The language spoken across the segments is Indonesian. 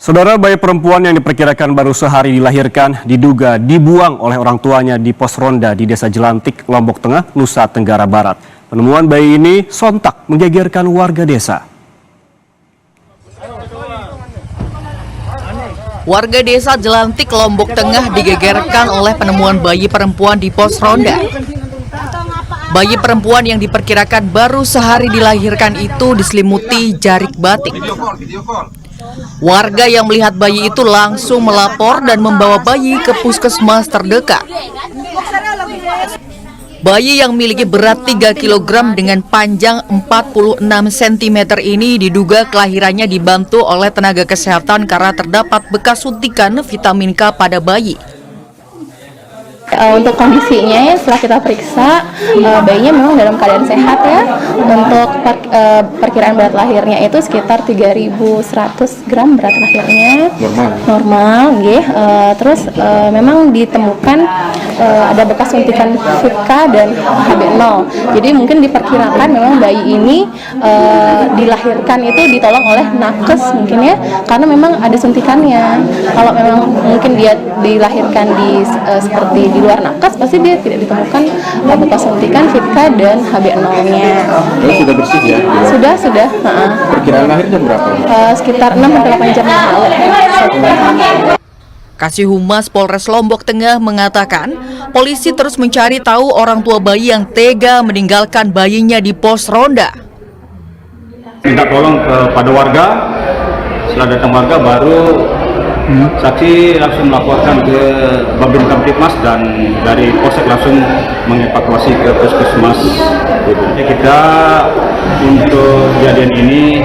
Saudara, bayi perempuan yang diperkirakan baru sehari dilahirkan diduga dibuang oleh orang tuanya di pos ronda di Desa Jelantik, Lombok Tengah, Nusa Tenggara Barat. Penemuan bayi ini sontak menggegerkan warga desa. Warga Desa Jelantik, Lombok Tengah digegerkan oleh penemuan bayi perempuan di pos ronda. Bayi perempuan yang diperkirakan baru sehari dilahirkan itu diselimuti jarik batik. Warga yang melihat bayi itu langsung melapor dan membawa bayi ke puskesmas terdekat. Bayi yang memiliki berat 3 kg dengan panjang 46 cm ini diduga kelahirannya dibantu oleh tenaga kesehatan karena terdapat bekas suntikan vitamin K pada bayi. Untuk kondisinya setelah kita periksa, bayinya memang dalam keadaan sehat ya. Untuk perkiraan berat lahirnya itu sekitar 3.100 gram berat lahirnya. Normal ya. Terus memang ditemukan ada bekas suntikan VK dan HB0. Jadi mungkin diperkirakan memang bayi ini dilahirkan itu ditolong oleh nakes mungkin ya, karena memang ada suntikannya. Kalau memang mungkin dia dilahirkan di seperti di luar nakes, pasti dia tidak ditemukan bekas suntikan VK dan HB0-nya. Sudah bersih ya? Sudah. Perkiraan lahir jam berapa? Sekitar 6-8 jam yang lalu. Kasih Humas Polres Lombok Tengah mengatakan, polisi terus mencari tahu orang tua bayi yang tega meninggalkan bayinya di pos ronda. Minta tolong kepada warga, setelah datang warga baru saksi langsung melaporkan ke Babin Kamtipmas dan dari Polsek langsung mengevakuasi ke puskesmas. Jadi kita untuk kejadian ini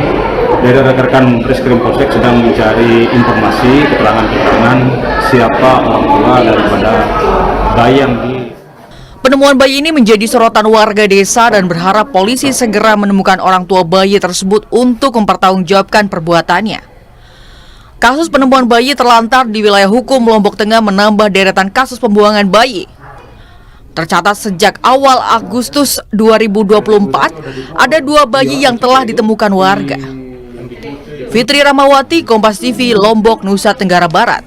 dari rekan-rekan Reskrim Polsek sedang mencari informasi, keterangan siapa orang tua daripada bayi yang Penemuan bayi ini menjadi sorotan warga desa dan berharap polisi segera menemukan orang tua bayi tersebut untuk mempertanggungjawabkan perbuatannya. Kasus penemuan bayi terlantar di wilayah hukum Lombok Tengah menambah deretan kasus pembuangan bayi. Tercatat sejak awal Agustus 2024, ada 2 bayi yang telah ditemukan warga. Fitri Rahmawati, Kompas TV, Lombok, Nusa Tenggara Barat.